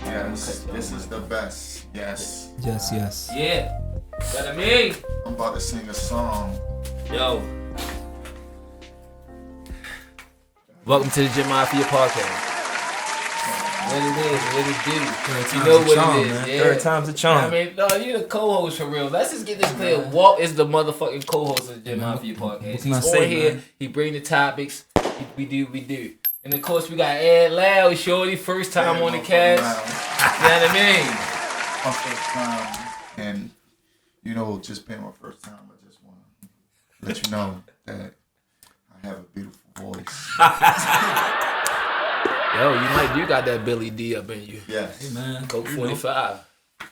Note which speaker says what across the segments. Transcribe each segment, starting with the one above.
Speaker 1: Yes, this is the best. Yes.
Speaker 2: Yes.
Speaker 3: Yeah. That I mean.
Speaker 1: I'm about to sing a song.
Speaker 3: Yo. Welcome to the Gym Mafia podcast. What it is, what it do. You know what it is,
Speaker 2: man.
Speaker 3: yeah.
Speaker 2: Third time's a charm.
Speaker 3: I mean, no, you're the co-host for real. Let's just get this clear. Walt is the motherfucking co-host of the Gym Mafia podcast. He's on here. He bring the topics. We do. And of course, we got Ed Loud, Shorty, first time on the cast. You know what I mean?
Speaker 1: My first time, and you know, just being my first time, I just want to let you know that I have a beautiful voice.
Speaker 3: Yo, you got that Billy D up in you.
Speaker 1: Yes.
Speaker 2: Hey, man.
Speaker 3: Coke 45. All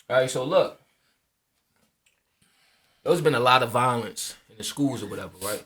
Speaker 3: right, so look. There's been a lot of violence in the schools or whatever, right?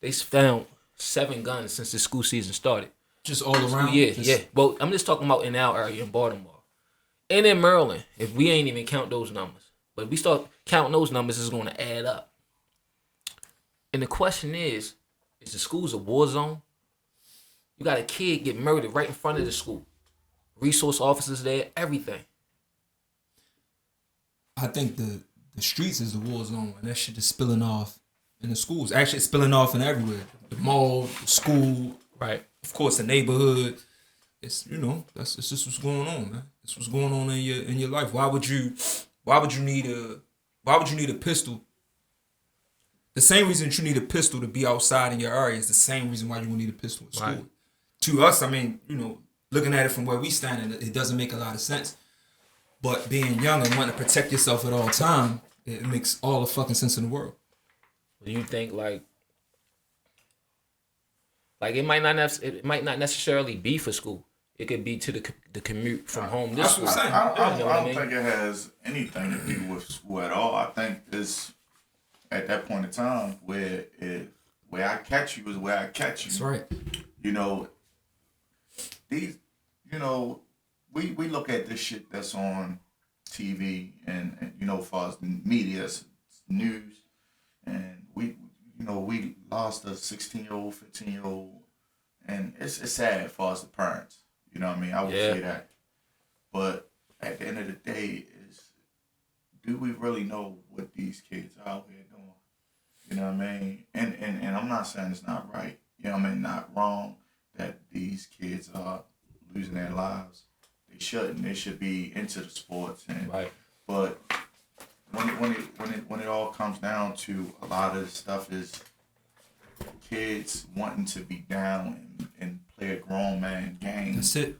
Speaker 3: They found 7 guns since the school season started.
Speaker 2: Just all around?
Speaker 3: Yeah. Well, I'm just talking about in our area in Baltimore. And in Maryland, if we ain't even count those numbers. But if we start counting those numbers, it's going to add up. And the question is the schools a war zone? You got a kid get murdered right in front of the school. Resource officers there, everything.
Speaker 2: I think the streets is the war zone, and that shit is spilling off in the schools. Actually, it's spilling off in everywhere. The mall, the school,
Speaker 3: Right.
Speaker 2: Of course, the neighborhood. It's it's just what's going on, man. It's what's going on in your life. Why would you need a pistol? The same reason that you need a pistol to be outside in your area is the same reason why you would need a pistol in school.
Speaker 3: Right.
Speaker 2: To us, I mean, looking at it from where we stand, it doesn't make a lot of sense. But being young and wanting to protect yourself at all time, it makes all the fucking sense in the world.
Speaker 3: Do you think like it might not necessarily be for school. It could be to the commute from home to school.
Speaker 1: I don't think it has anything to do with school at all. I think it's at that point in time where I catch you is where I catch you.
Speaker 2: That's right.
Speaker 1: We look at this shit that's on TV and as far as media, news, and we lost a 16-year-old, 15-year-old, and it's sad as far as the parents. You know what I mean? I would say that. But at the end of the day, do we really know what these kids are out here doing? You know what I mean? And I'm not saying it's not right. You know what I mean? Not wrong that these kids are losing their lives. They shouldn't. They should be into the sports.
Speaker 3: Right.
Speaker 1: But when it all comes down to a lot of the stuff is kids wanting to be down and play a grown man game.
Speaker 2: That's it.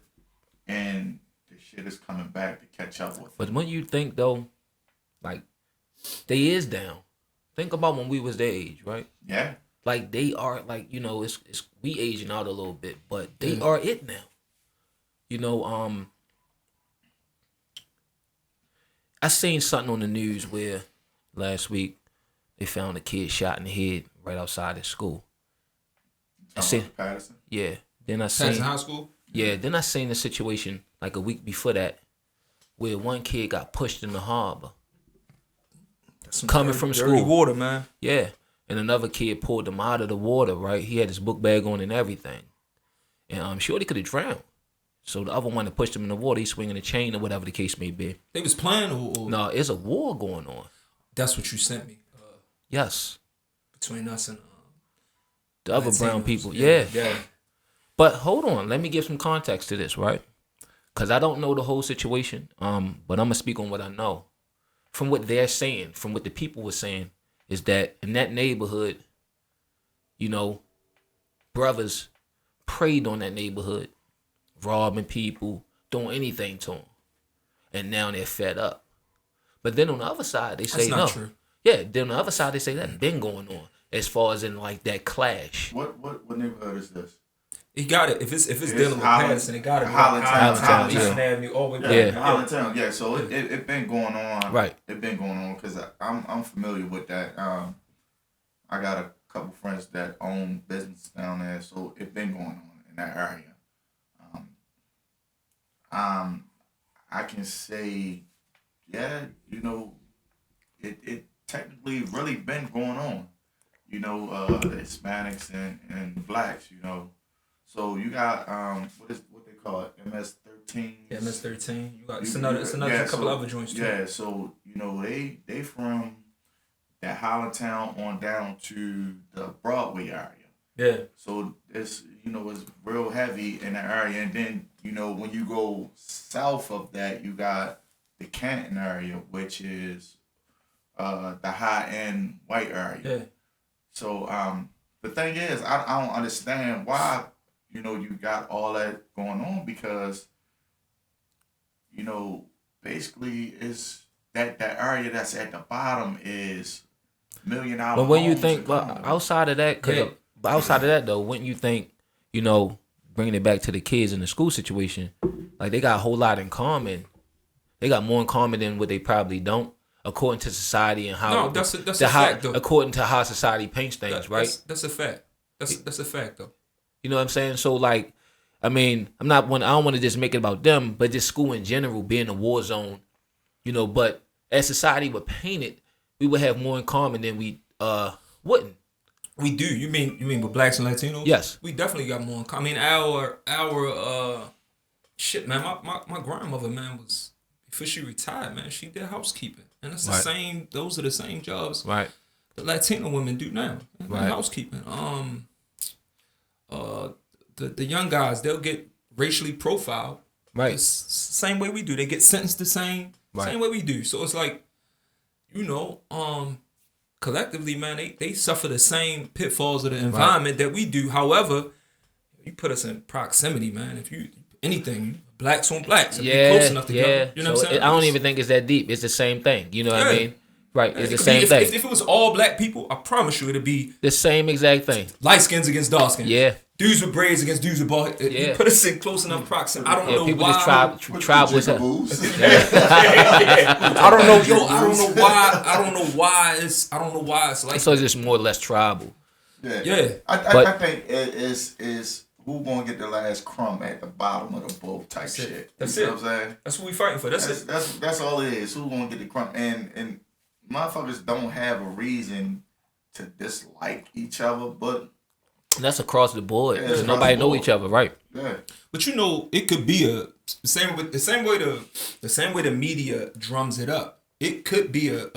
Speaker 1: And the shit is coming back to catch up with.
Speaker 3: But when you think though, like they is down. Think about when we was their age, right?
Speaker 1: Yeah.
Speaker 3: Like they are it's we aging out a little bit, but they are it now. I seen something on the news where last week they found a kid shot in the head right outside his school. I seen
Speaker 1: Patterson?
Speaker 3: Yeah. Then I seen
Speaker 2: Patterson High School?
Speaker 3: Yeah, then I seen a situation like a week before that where one kid got pushed in the harbor. Coming from school.
Speaker 2: Dirty water, man.
Speaker 3: Yeah. And another kid pulled him out of the water, right? He had his book bag on and everything. And I'm sure he could have drowned. So the other one that pushed him in the water, he's swinging a chain or whatever the case may be.
Speaker 2: They was playing or?
Speaker 3: No, it's a war going on.
Speaker 2: That's what you sent me.
Speaker 3: Yes.
Speaker 2: Between us and
Speaker 3: the other brown people.
Speaker 2: Yeah.
Speaker 3: But hold on. Let me give some context to this, right? Because I don't know the whole situation. But I'm going to speak on what I know. From what they're saying, from what the people were saying, is that in that neighborhood, brothers preyed on that neighborhood, robbing people, doing anything to them. And now they're fed up. But then on the other side, they say
Speaker 2: That's not true.
Speaker 3: Yeah, then on the other side, they say that's been going on as far as in like that clash.
Speaker 1: What neighborhood is this?
Speaker 2: He got it. If it's dealing with Patterson, it got it.
Speaker 1: Highland
Speaker 3: yeah.
Speaker 2: Avenue, all the way back.
Speaker 1: Highland Town. Yeah, so it been going on.
Speaker 3: Right.
Speaker 1: It been going on because I'm familiar with that. I got a couple friends that own business down there, so it been going on in that area. I can say, yeah, it technically really been going on. Hispanics and blacks, So you got what they call it,
Speaker 2: MS-13. You got it's another couple other joints too.
Speaker 1: Yeah, so they from that Highlandtown on down to the Broadway area.
Speaker 2: Yeah.
Speaker 1: So it's it's real heavy in the area, and then when you go south of that, you got the Canton area, which is the high end white area.
Speaker 2: Yeah.
Speaker 1: So the thing is, I don't understand why you got all that going on, because basically it's that area that's at the bottom is $1 million.
Speaker 3: But when you think, outside of that, though, wouldn't you think, bringing it back to the kids in the school situation, like they got a whole lot in common. They got more in common than what they probably don't, according to society and how.
Speaker 2: No, that's a fact, though.
Speaker 3: According to how society paints things, right?
Speaker 2: That's a fact. That's a fact, though.
Speaker 3: You know what I'm saying? So, like, I mean, I don't want to just make it about them, but just school in general being a war zone, but as society would paint it, we would have more in common than we wouldn't.
Speaker 2: We do. You mean with blacks and Latinos?
Speaker 3: Yes.
Speaker 2: We definitely got more in common. I mean, our shit, man. My grandmother, man, was before she retired, man. She did housekeeping, and it's the same. Those are the same jobs,
Speaker 3: right?
Speaker 2: The Latino women do now,
Speaker 3: right?
Speaker 2: Housekeeping. The young guys, they'll get racially profiled,
Speaker 3: right?
Speaker 2: Same way we do. They get sentenced the same way we do. So it's like, collectively, man, they suffer the same pitfalls of the environment that we do. However, you put us in proximity, man. If you anything, blacks on blacks, if you're close enough together. You know what I'm saying?
Speaker 3: I don't even think it's that deep. It's the same thing. You know what I mean? Right, it's the same thing.
Speaker 2: If it was all black people, I promise you it'd be
Speaker 3: the same exact thing.
Speaker 2: Light skins against dark skins.
Speaker 3: Yeah.
Speaker 2: Dudes with braids against dudes with bald. You put us in close enough proximity. I don't know
Speaker 3: people
Speaker 2: why.
Speaker 3: Just tribe with
Speaker 1: I
Speaker 2: don't know, I don't know why. I don't know why it's like.
Speaker 3: So it's just more or less tribal.
Speaker 1: Yeah. I think it is who gonna get the last crumb at the bottom of the bowl type shit.
Speaker 2: That's
Speaker 1: you
Speaker 2: it.
Speaker 1: know what I'm saying?
Speaker 2: That's what we fighting for.
Speaker 1: That's all it is. Who gonna get the crumb? And motherfuckers don't have a reason to dislike each other, but
Speaker 3: that's across the board. Because nobody know each other, right?
Speaker 1: Yeah.
Speaker 2: But it could be the same way the media drums it up. It could be a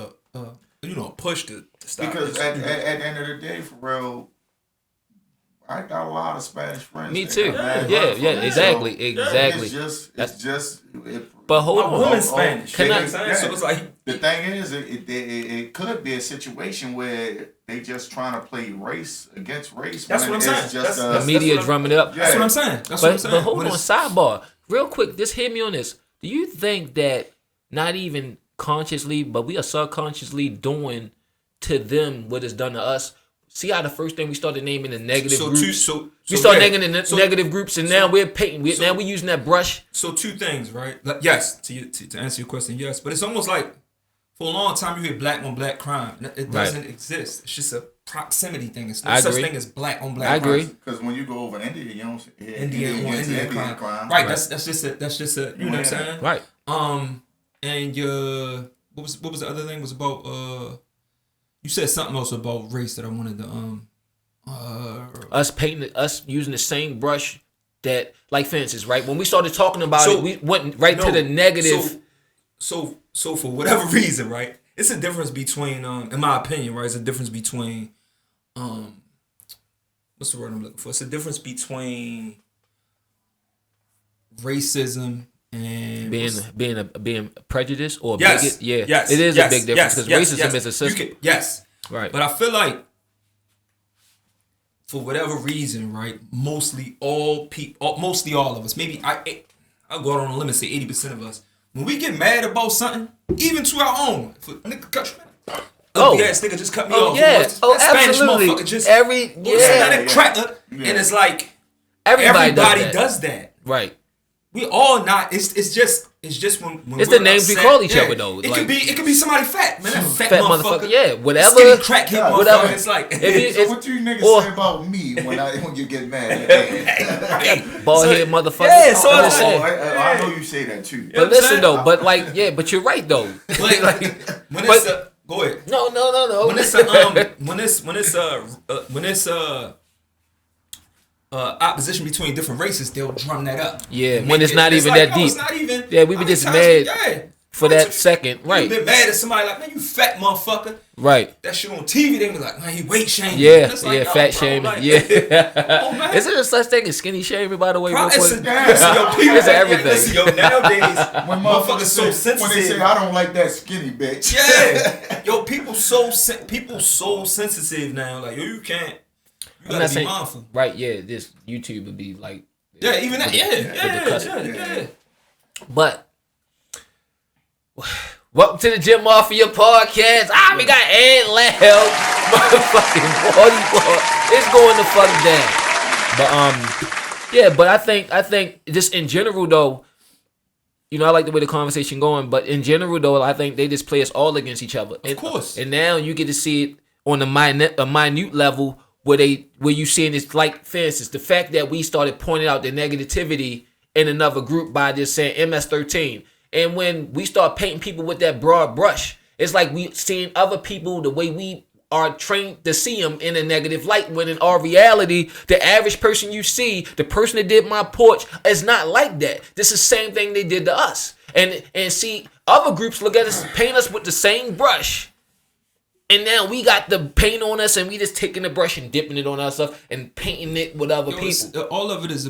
Speaker 2: push to stop.
Speaker 1: Because at the end of the day, for real, I got a lot of Spanish friends.
Speaker 3: Me too. Yeah, exactly.
Speaker 1: It's just.
Speaker 3: But hold on.
Speaker 2: Woman's Spanish.
Speaker 1: So
Speaker 2: it's like
Speaker 1: the thing is, it could be a situation where they just trying to play race against race.
Speaker 2: That's what I'm saying.
Speaker 3: The media drumming it up.
Speaker 2: That's what I'm saying.
Speaker 3: But hold on, sidebar, real quick. Just hit me on this. Do you think that not even consciously, but we are subconsciously doing to them what is done to us? See how the first thing we started naming the negative groups. We started naming the negative groups, and now we're painting. Now we're using that brush.
Speaker 2: So two things, right? Yes, to answer your question, yes. But it's almost like for a long time you hear black on black crime. It doesn't exist. It's just a proximity thing. It's no such thing as black on black crime.
Speaker 3: I agree.
Speaker 1: Because when you go over India, you don't hear
Speaker 2: Indian crime. Right. That's just a you know what I'm saying?
Speaker 3: Right.
Speaker 2: And what was the other thing? Was about you said something else about race that I wanted to
Speaker 3: us using the same brush that, like, for instance, right, when we started talking about it, we went to the negative.
Speaker 2: So for whatever reason, right, it's a difference between in my opinion, right, it's a difference between what's the word I'm looking for? It's a difference between racism and
Speaker 3: being prejudiced or
Speaker 2: yes,
Speaker 3: bigot. Yeah,
Speaker 2: yes,
Speaker 3: it is a big difference because racism is a system.
Speaker 2: Right. But I feel like for whatever reason, right, mostly all of us, maybe I'll go out on a limb and say 80% of us, when we get mad about something, even to our own, if a nigga cut you, ass nigga just cut me off.
Speaker 3: Yeah.
Speaker 2: Spanish
Speaker 3: Absolutely.
Speaker 2: motherfucker just cracker, and it's like everybody does that.
Speaker 3: Right.
Speaker 2: We all not. It's just when
Speaker 3: it's the names upset, we call each other though.
Speaker 2: It could be somebody fat, man. That fat motherfucker.
Speaker 3: Yeah, whatever.
Speaker 2: Skinny crackhead motherfucker. It's like
Speaker 1: so what you niggas say about me when you get mad?
Speaker 3: Bald head motherfucker.
Speaker 2: Yeah, so
Speaker 1: I know you say that too.
Speaker 3: But listen though, but you're right though.
Speaker 2: When it's go ahead.
Speaker 3: No.
Speaker 2: opposition between different races, they'll drum that up.
Speaker 3: Yeah, when it's not even that deep.
Speaker 2: It's not even.
Speaker 3: Yeah, we be just mad for that second. Right.
Speaker 2: You been mad at somebody like, man, you fat motherfucker.
Speaker 3: Right.
Speaker 2: That shit on TV, they be like, man, he weight shaming.
Speaker 3: Yeah,
Speaker 2: Like,
Speaker 3: yeah, fat shaming.
Speaker 2: Like,
Speaker 3: Yeah. Is there a such thing as skinny shaming, by the way?
Speaker 2: Listen, yo, people,
Speaker 3: It's everything.
Speaker 2: Listen, yo, nowadays,
Speaker 1: When
Speaker 2: motherfuckers so sensitive.
Speaker 1: When they say I don't like that skinny bitch.
Speaker 2: Yeah. Yo, people so sensitive now. Like, yo, you can't. You gotta be mindful.
Speaker 3: Right, yeah, this YouTube would be like.
Speaker 2: Yeah, even that. Yeah.
Speaker 3: But welcome to the Gym Mafia podcast. We got Ed Loud, motherfucking body. It's going the fuck down. But yeah, but I think just in general though, you know, I like the way the conversation going. But in general though, I think they just play us all against each other.
Speaker 2: Of course.
Speaker 3: And now you get to see it on a minute level. Where you seeing this, like, for instance, the fact that we started pointing out the negativity in another group by just saying MS-13. And when we start painting people with that broad brush, it's like we seeing other people the way we are trained to see them in a negative light, when in our reality, the average person you see, the person that did my porch, is not like that. This is the same thing they did to us. And see, other groups look at us, paint us with the same brush. And now we got the paint on us, and we just taking the brush and dipping it on ourselves and painting it with other people.
Speaker 2: All of it is